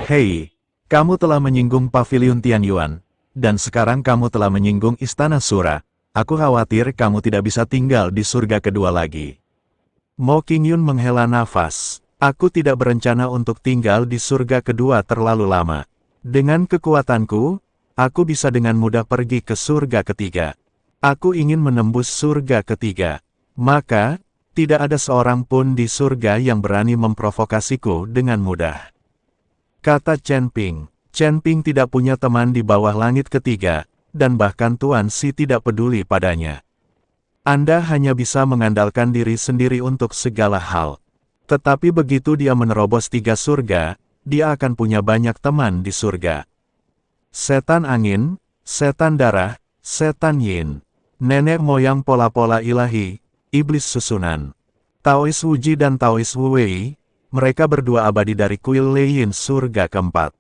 Hei, kamu telah menyinggung Paviliun Tianyuan, dan sekarang kamu telah menyinggung Istana Sura. Aku khawatir kamu tidak bisa tinggal di surga kedua lagi. Mo Qingyun menghela nafas. Aku tidak berencana untuk tinggal di surga kedua terlalu lama. Dengan kekuatanku, aku bisa dengan mudah pergi ke surga ketiga. Aku ingin menembus surga ketiga. Maka, tidak ada seorang pun di surga yang berani memprovokasiku dengan mudah. Kata Chen Ping. Chen Ping tidak punya teman di bawah langit ketiga, dan bahkan Tuan Si tidak peduli padanya. Anda hanya bisa mengandalkan diri sendiri untuk segala hal. Tetapi begitu dia menerobos 3 surga, dia akan punya banyak teman di surga. Setan angin, setan darah, setan yin, nenek moyang pola-pola ilahi, iblis susunan. Taois Wuji dan Taois Wuwei, mereka berdua abadi dari kuil Leiyin surga keempat.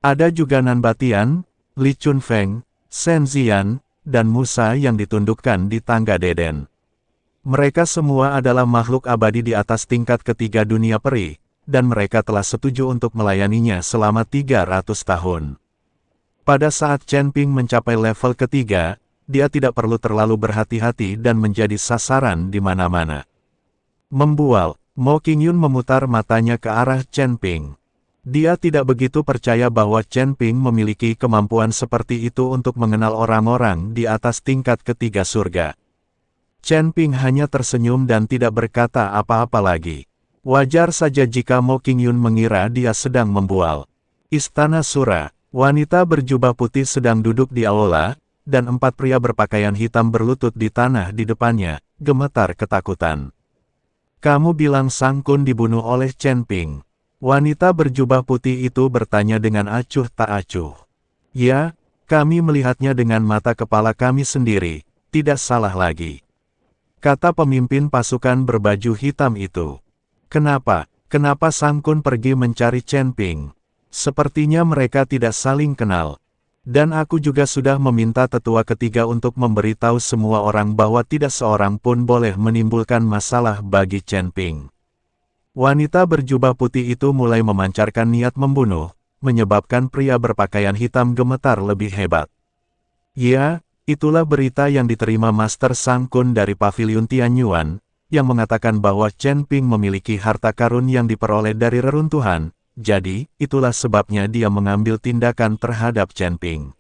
Ada juga Nanbatian, Li Chunfeng, Shen Ziyan, dan Musa yang ditundukkan di tangga Deden. Mereka semua adalah makhluk abadi di atas tingkat ketiga dunia peri, dan mereka telah setuju untuk melayaninya selama 300 tahun. Pada saat Chen Ping mencapai level ketiga, dia tidak perlu terlalu berhati-hati dan menjadi sasaran di mana-mana. Membual, Mo Qingyun memutar matanya ke arah Chen Ping. Dia tidak begitu percaya bahwa Chen Ping memiliki kemampuan seperti itu untuk mengenal orang-orang di atas tingkat ketiga surga. Chen Ping hanya tersenyum dan tidak berkata apa-apa lagi. Wajar saja jika Mo Qingyun mengira dia sedang membual. Istana Sura, wanita berjubah putih sedang duduk di aula, dan 4 pria berpakaian hitam berlutut di tanah di depannya, gemetar ketakutan. Kamu bilang Sang Kun dibunuh oleh Chen Ping. Wanita berjubah putih itu bertanya dengan acuh tak acuh. Ya, kami melihatnya dengan mata kepala kami sendiri, tidak salah lagi. Kata pemimpin pasukan berbaju hitam itu. Kenapa Sang Kun pergi mencari Chen Ping? Sepertinya mereka tidak saling kenal. Dan aku juga sudah meminta tetua ketiga untuk memberitahu semua orang bahwa tidak seorang pun boleh menimbulkan masalah bagi Chen Ping. Wanita berjubah putih itu mulai memancarkan niat membunuh, menyebabkan pria berpakaian hitam gemetar lebih hebat. Ya, itulah berita yang diterima Master Sang Kun dari Paviliun Tianyuan, yang mengatakan bahwa Chen Ping memiliki harta karun yang diperoleh dari reruntuhan, jadi, itulah sebabnya dia mengambil tindakan terhadap Chen Ping.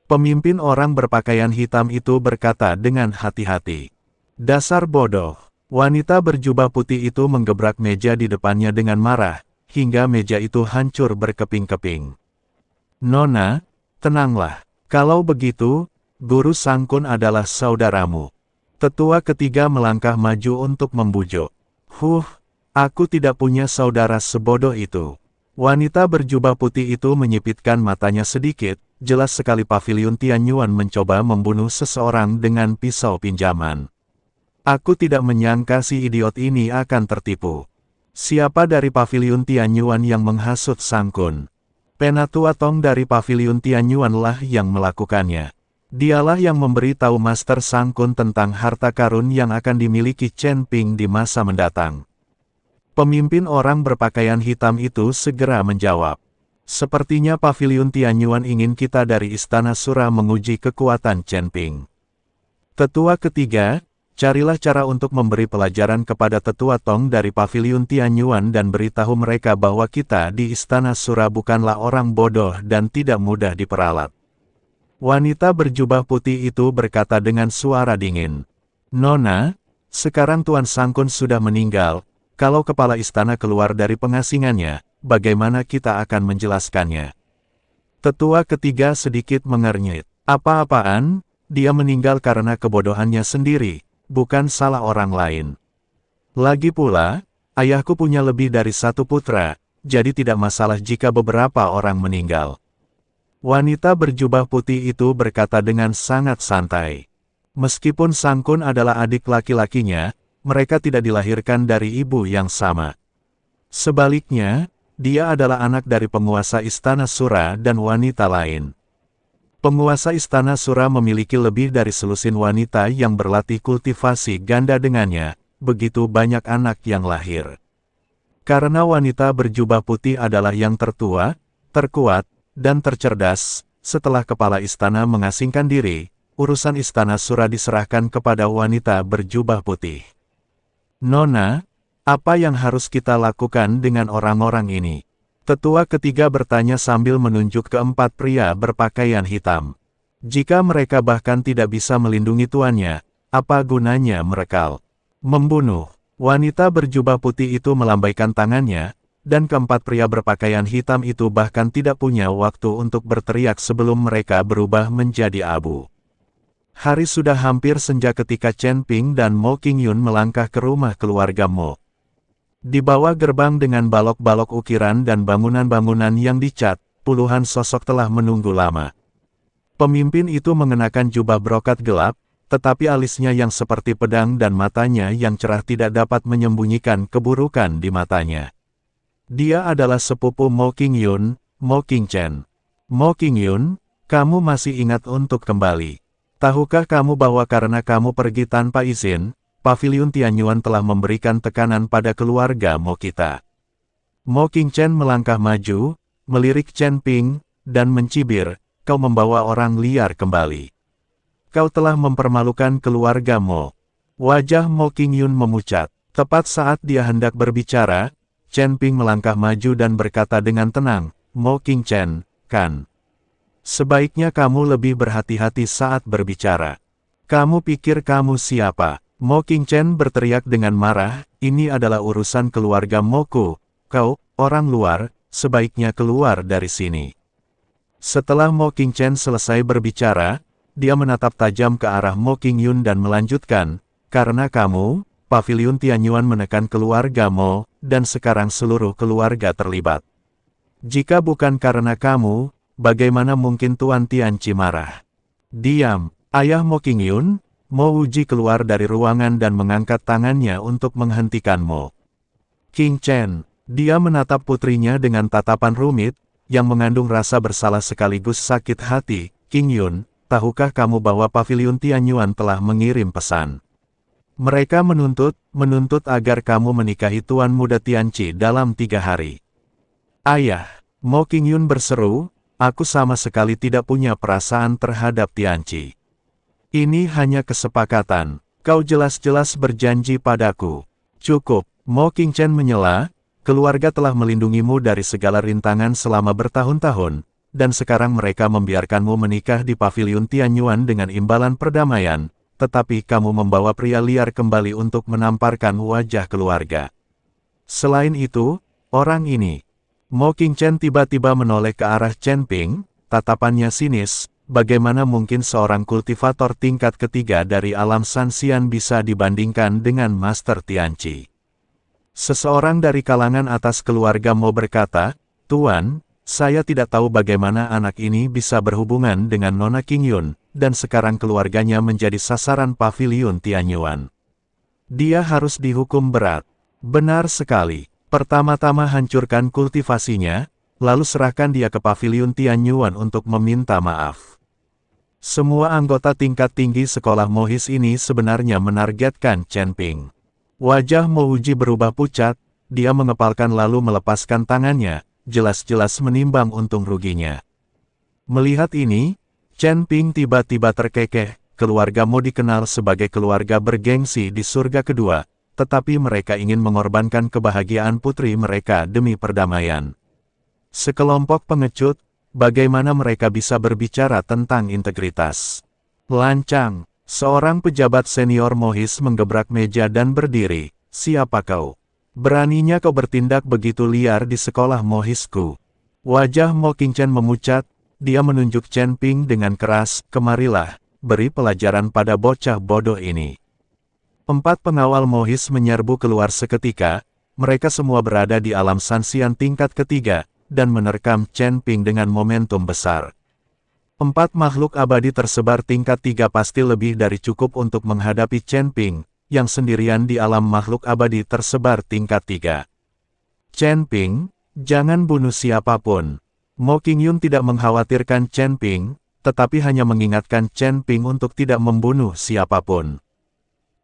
Pemimpin orang berpakaian hitam itu berkata dengan hati-hati. Dasar bodoh. Wanita berjubah putih itu menggebrak meja di depannya dengan marah, hingga meja itu hancur berkeping-keping. Nona, tenanglah. Kalau begitu, Guru Sang Kun adalah saudaramu. Tetua ketiga melangkah maju untuk membujuk. Aku tidak punya saudara sebodoh itu. Wanita berjubah putih itu menyipitkan matanya sedikit, jelas sekali Paviliun Tianyuan mencoba membunuh seseorang dengan pisau pinjaman. Aku tidak menyangka si idiot ini akan tertipu. Siapa dari Paviliun Tianyuan yang menghasut Sang Kun? Penatua Tong dari Paviliun Tianyuan lah yang melakukannya. Dialah yang memberi tahu Master Sang Kun tentang harta karun yang akan dimiliki Chen Ping di masa mendatang. Pemimpin orang berpakaian hitam itu segera menjawab. Sepertinya Paviliun Tianyuan ingin kita dari Istana Sura menguji kekuatan Chen Ping. Tetua ketiga, carilah cara untuk memberi pelajaran kepada Tetua Tong dari Paviliun Tianyuan dan beritahu mereka bahwa kita di Istana Sura bukanlah orang bodoh dan tidak mudah diperalat. Wanita berjubah putih itu berkata dengan suara dingin. Nona, sekarang Tuan Sang Kun sudah meninggal. Kalau kepala istana keluar dari pengasingannya, bagaimana kita akan menjelaskannya? Tetua ketiga sedikit mengernyit. Apa-apaan? Dia meninggal karena kebodohannya sendiri, bukan salah orang lain. Lagi pula, ayahku punya lebih dari 1 putra, jadi tidak masalah jika beberapa orang meninggal. Wanita berjubah putih itu berkata dengan sangat santai. Meskipun Sang Kun adalah adik laki-lakinya, mereka tidak dilahirkan dari ibu yang sama. Sebaliknya, dia adalah anak dari penguasa Istana Sura dan wanita lain. Penguasa Istana Sura memiliki lebih dari selusin wanita yang berlatih kultivasi ganda dengannya, begitu banyak anak yang lahir. Karena wanita berjubah putih adalah yang tertua, terkuat, dan tercerdas, setelah kepala istana mengasingkan diri, urusan istana Sura diserahkan kepada wanita berjubah putih. Nona, apa yang harus kita lakukan dengan orang-orang ini? Tetua ketiga bertanya sambil menunjuk keempat pria berpakaian hitam. Jika mereka bahkan tidak bisa melindungi tuannya, apa gunanya merekal? Membunuh. Wanita berjubah putih itu melambaikan tangannya, dan keempat pria berpakaian hitam itu bahkan tidak punya waktu untuk berteriak sebelum mereka berubah menjadi abu. Hari sudah hampir senja ketika Chen Ping dan Mo Qingyun melangkah ke rumah keluarga Mo. Di bawah gerbang dengan balok-balok ukiran dan bangunan-bangunan yang dicat, puluhan sosok telah menunggu lama. Pemimpin itu mengenakan jubah brokat gelap, tetapi alisnya yang seperti pedang dan matanya yang cerah tidak dapat menyembunyikan keburukan di matanya. Dia adalah sepupu Mo Qingyun, Mo Qingchen. Mo Qingyun, kamu masih ingat untuk kembali. Tahukah kamu bahwa karena kamu pergi tanpa izin, Paviliun Tianyuan telah memberikan tekanan pada keluarga Mo kita. Mo Qingchen melangkah maju, melirik Chen Ping, dan mencibir, kau membawa orang liar kembali. Kau telah mempermalukan keluarga Mo. Wajah Mo Qingyun memucat. Tepat saat dia hendak berbicara, Chen Ping melangkah maju dan berkata dengan tenang, Mo Qingchen, kan? Sebaiknya kamu lebih berhati-hati saat berbicara. Kamu pikir kamu siapa? Mo Qingchen berteriak dengan marah, ini adalah urusan keluarga Moku. Kau, orang luar, sebaiknya keluar dari sini. Setelah Mo Qingchen selesai berbicara, dia menatap tajam ke arah Mo Qingyun dan melanjutkan, karena kamu, Paviliun Tianyuan menekan keluarga Mo, dan sekarang seluruh keluarga terlibat. Jika bukan karena kamu, bagaimana mungkin Tuan Tianqi marah? Diam, ayah Mo Qingyun. Mo Wuji keluar dari ruangan dan mengangkat tangannya untuk menghentikan Mo Qingchen. Dia menatap putrinya dengan tatapan rumit, yang mengandung rasa bersalah sekaligus sakit hati. Qingyun, tahukah kamu bahwa Paviliun Tianyuan telah mengirim pesan? Mereka menuntut agar kamu menikahi Tuan Muda Tianqi dalam 3 hari. Ayah, Mo Qingyun berseru, aku sama sekali tidak punya perasaan terhadap Tianqi. Ini hanya kesepakatan, kau jelas-jelas berjanji padaku. Cukup, Mo Qingchen menyela, keluarga telah melindungimu dari segala rintangan selama bertahun-tahun, dan sekarang mereka membiarkanmu menikah di Paviliun Tianyuan dengan imbalan perdamaian, tetapi kamu membawa pria liar kembali untuk menamparkan wajah keluarga. Selain itu, orang ini, Mo Qingchen tiba-tiba menoleh ke arah Chen Ping, tatapannya sinis, bagaimana mungkin seorang kultivator tingkat ketiga dari alam Sanxian bisa dibandingkan dengan Master Tianqi. Seseorang dari kalangan atas keluarga Mo berkata, Tuan, saya tidak tahu bagaimana anak ini bisa berhubungan dengan Nona Qingyun, dan sekarang keluarganya menjadi sasaran Paviliun Tianyuan. Dia harus dihukum berat. Benar sekali. Pertama-tama hancurkan kultivasinya, lalu serahkan dia ke Paviliun Tianyuan untuk meminta maaf. Semua anggota tingkat tinggi sekolah Mohis ini sebenarnya menargetkan Chen Ping. Wajah Mo Wuji berubah pucat, dia mengepalkan lalu melepaskan tangannya, jelas-jelas menimbang untung ruginya. Melihat ini, Chen Ping tiba-tiba terkekeh. Keluarga Mo dikenal sebagai keluarga bergengsi di surga kedua, tetapi mereka ingin mengorbankan kebahagiaan putri mereka demi perdamaian. Sekelompok pengecut, bagaimana mereka bisa berbicara tentang integritas? Lancang, seorang pejabat senior Mohis menggebrak meja dan berdiri, siapa kau? Beraninya kau bertindak begitu liar di sekolah Mohisku. Wajah Mo Qingchen memucat, dia menunjuk Chen Ping dengan keras, kemarilah, beri pelajaran pada bocah bodoh ini. 4 pengawal Mohis menyerbu keluar seketika, mereka semua berada di alam Sanxian tingkat ketiga, dan menerkam Chen Ping dengan momentum besar. 4 makhluk abadi tersebar tingkat 3 pasti lebih dari cukup untuk menghadapi Chen Ping, yang sendirian di alam makhluk abadi tersebar tingkat 3. Chen Ping, jangan bunuh siapapun. Mo Qingyun tidak mengkhawatirkan Chen Ping, tetapi hanya mengingatkan Chen Ping untuk tidak membunuh siapapun.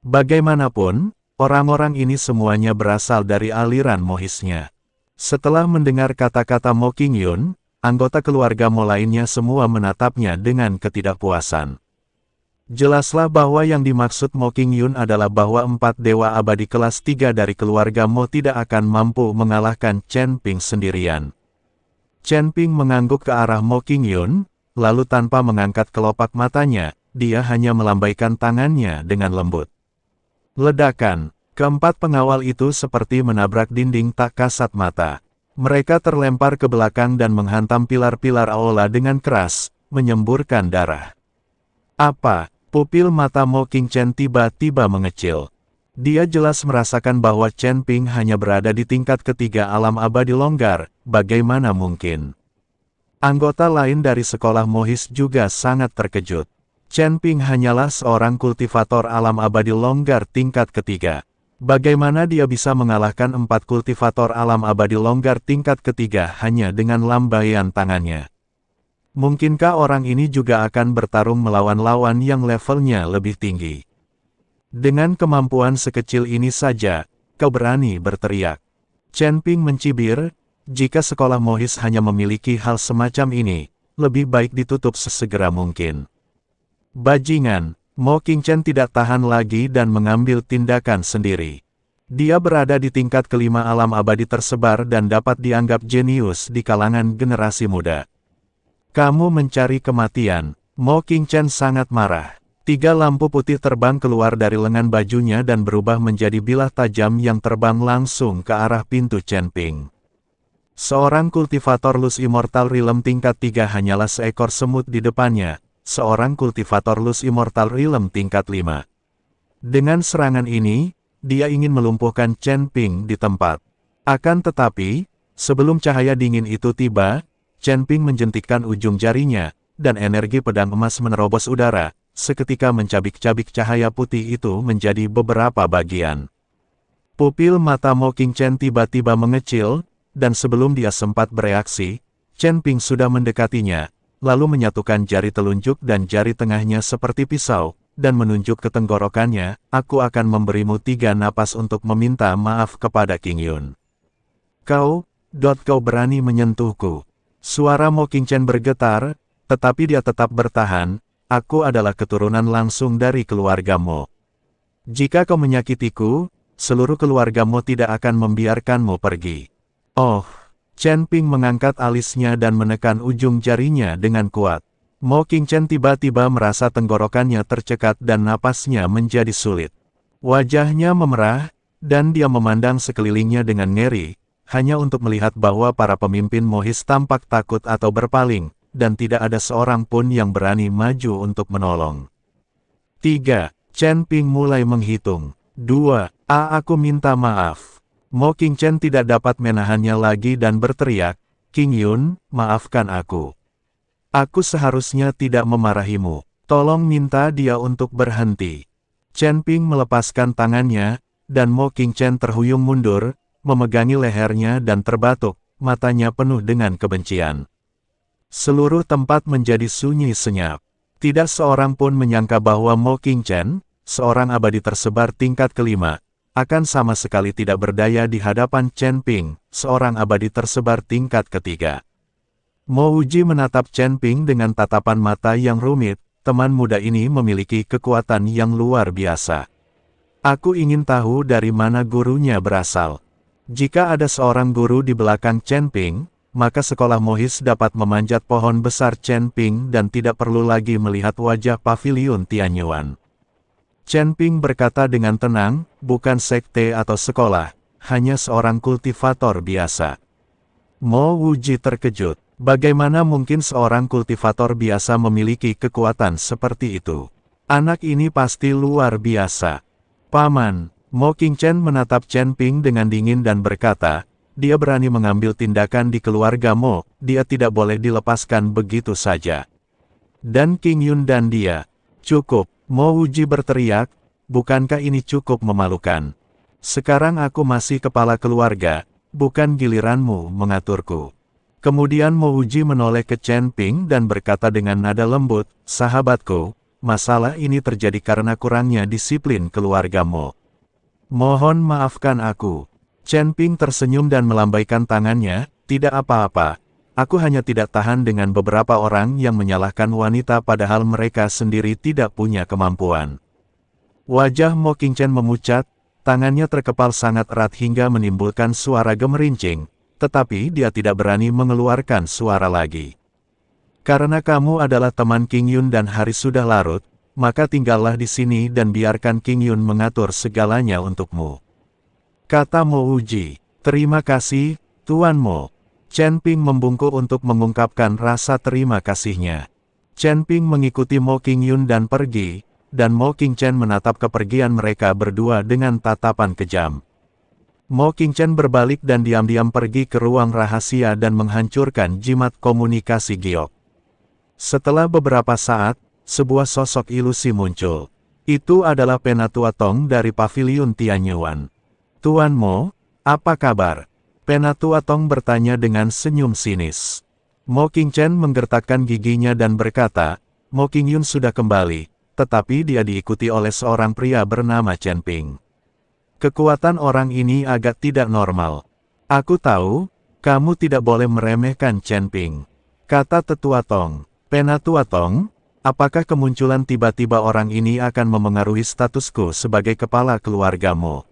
Bagaimanapun, Orang-orang ini semuanya berasal dari aliran Mohisnya. Setelah mendengar kata-kata Mo Qingyun, anggota keluarga Mo lainnya semua menatapnya dengan ketidakpuasan. Jelaslah bahwa yang dimaksud Mo Qingyun adalah bahwa 4 dewa abadi kelas 3 dari keluarga Mo tidak akan mampu mengalahkan Chen Ping sendirian. Chen Ping mengangguk ke arah Mo Qingyun, lalu tanpa mengangkat kelopak matanya, dia hanya melambaikan tangannya dengan lembut. Ledakan. Keempat pengawal itu seperti menabrak dinding tak kasat mata. Mereka terlempar ke belakang dan menghantam pilar-pilar aula dengan keras, menyemburkan darah. Apa? Pupil mata Mo Qingchen tiba-tiba mengecil. Dia jelas merasakan bahwa Chen Ping hanya berada di tingkat ketiga alam abadi longgar, bagaimana mungkin? Anggota lain dari sekolah Mohis juga sangat terkejut. Chen Ping hanyalah seorang kultivator alam abadi longgar tingkat ketiga. Bagaimana dia bisa mengalahkan 4 kultivator alam abadi longgar tingkat ketiga hanya dengan lambaian tangannya? Mungkinkah orang ini juga akan bertarung melawan lawan yang levelnya lebih tinggi? Dengan kemampuan sekecil ini saja, kau berani berteriak? Chen Ping mencibir, jika sekolah Mohis hanya memiliki hal semacam ini, lebih baik ditutup sesegera mungkin. Bajingan, Mo Qingchen tidak tahan lagi dan mengambil tindakan sendiri. Dia berada di tingkat kelima alam abadi tersebar dan dapat dianggap jenius di kalangan generasi muda. Kamu mencari kematian. Mo Qingchen sangat marah. 3 lampu putih terbang keluar dari lengan bajunya dan berubah menjadi bilah tajam yang terbang langsung ke arah pintu Chen Ping. Seorang kultivator Luz Immortal Realm tingkat 3 hanyalah seekor semut di depannya. Seorang kultivator Luz Immortal Realm tingkat 5. Dengan serangan ini, dia ingin melumpuhkan Chen Ping di tempat. Akan tetapi, sebelum cahaya dingin itu tiba, Chen Ping menjentikkan ujung jarinya, dan energi pedang emas menerobos udara, seketika mencabik-cabik cahaya putih itu menjadi beberapa bagian. Pupil mata Mo Qingchen tiba-tiba mengecil, dan sebelum dia sempat bereaksi, Chen Ping sudah mendekatinya, lalu menyatukan jari telunjuk dan jari tengahnya seperti pisau, dan menunjuk ke tenggorokannya, aku akan memberimu 3 napas untuk meminta maaf kepada Qingyun. Kau berani menyentuhku. Suara Mo Qingchen bergetar, tetapi dia tetap bertahan, aku adalah keturunan langsung dari keluarga Mo. Jika kau menyakitiku, seluruh keluarga Mo tidak akan membiarkanmu pergi. Oh! Chen Ping mengangkat alisnya dan menekan ujung jarinya dengan kuat. Mo Qingchen tiba-tiba merasa tenggorokannya tercekat dan napasnya menjadi sulit. Wajahnya memerah, dan dia memandang sekelilingnya dengan ngeri, hanya untuk melihat bahwa para pemimpin Mohis tampak takut atau berpaling, dan tidak ada seorang pun yang berani maju untuk menolong. 3. Chen Ping mulai menghitung. 2. Aku minta maaf. Mo Qingchen tidak dapat menahannya lagi dan berteriak, Qingyun, maafkan aku. Aku seharusnya tidak memarahimu. Tolong minta dia untuk berhenti. Chen Ping melepaskan tangannya, dan Mo Qingchen terhuyung mundur, memegangi lehernya dan terbatuk, matanya penuh dengan kebencian. Seluruh tempat menjadi sunyi senyap. Tidak seorang pun menyangka bahwa Mo Qingchen, seorang abadi tersebar tingkat kelima, akan sama sekali tidak berdaya di hadapan Chen Ping, seorang abadi tersebar tingkat ketiga. Mo Wuji menatap Chen Ping dengan tatapan mata yang rumit, teman muda ini memiliki kekuatan yang luar biasa. Aku ingin tahu dari mana gurunya berasal. Jika ada seorang guru di belakang Chen Ping, maka sekolah Mohis dapat memanjat pohon besar Chen Ping dan tidak perlu lagi melihat wajah paviliun Tianyuan. Chen Ping berkata dengan tenang, bukan sekte atau sekolah, hanya seorang kultivator biasa. Mo Wuji terkejut. Bagaimana mungkin seorang kultivator biasa memiliki kekuatan seperti itu? Anak ini pasti luar biasa. Paman, Mo Qingchen menatap Chen Ping dengan dingin dan berkata, dia berani mengambil tindakan di keluarga Mo, dia tidak boleh dilepaskan begitu saja. Dan Qingyun dan dia, cukup. Mo Wuji berteriak, bukankah ini cukup memalukan? Sekarang aku masih kepala keluarga, bukan giliranmu mengaturku. Kemudian Mo Wuji menoleh ke Chen Ping dan berkata dengan nada lembut, sahabatku, masalah ini terjadi karena kurangnya disiplin keluarga Mo. Mohon maafkan aku. Chen Ping tersenyum dan melambaikan tangannya, tidak apa-apa. Aku hanya tidak tahan dengan beberapa orang yang menyalahkan wanita padahal mereka sendiri tidak punya kemampuan. Wajah Mo Qingchen memucat, tangannya terkepal sangat erat hingga menimbulkan suara gemerincing, tetapi dia tidak berani mengeluarkan suara lagi. Karena kamu adalah teman King Yun dan hari sudah larut, maka tinggallah di sini dan biarkan King Yun mengatur segalanya untukmu. Kata Mo Wuji, terima kasih, Tuan Mo. Chen Ping membungkuk untuk mengungkapkan rasa terima kasihnya. Chen Ping mengikuti Mo King Yun dan pergi, dan Mo Qingchen menatap kepergian mereka berdua dengan tatapan kejam. Mo Qingchen berbalik dan diam-diam pergi ke ruang rahasia dan menghancurkan jimat komunikasi giok. Setelah beberapa saat, sebuah sosok ilusi muncul. Itu adalah Penatua Tong dari Paviliun Tianyuan. Tuan Mo, apa kabar? Penatua Tong bertanya dengan senyum sinis. Mo Qingchen menggertakkan giginya dan berkata, Mo Qingyun sudah kembali, tetapi dia diikuti oleh seorang pria bernama Chen Ping. Kekuatan orang ini agak tidak normal. Aku tahu, kamu tidak boleh meremehkan Chen Ping. Kata Tetua Tong. Penatua Tong, apakah kemunculan tiba-tiba orang ini akan memengaruhi statusku sebagai kepala keluargamu?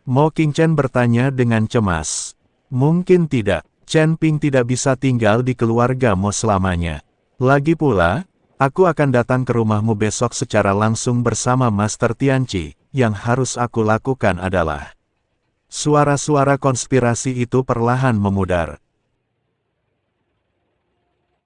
Mo Qingchen bertanya dengan cemas. Mungkin tidak, Chen Ping tidak bisa tinggal di keluargamu selamanya. Lagi pula, aku akan datang ke rumahmu besok secara langsung bersama Master Tianqi, yang harus aku lakukan adalah... Suara-suara konspirasi itu perlahan memudar.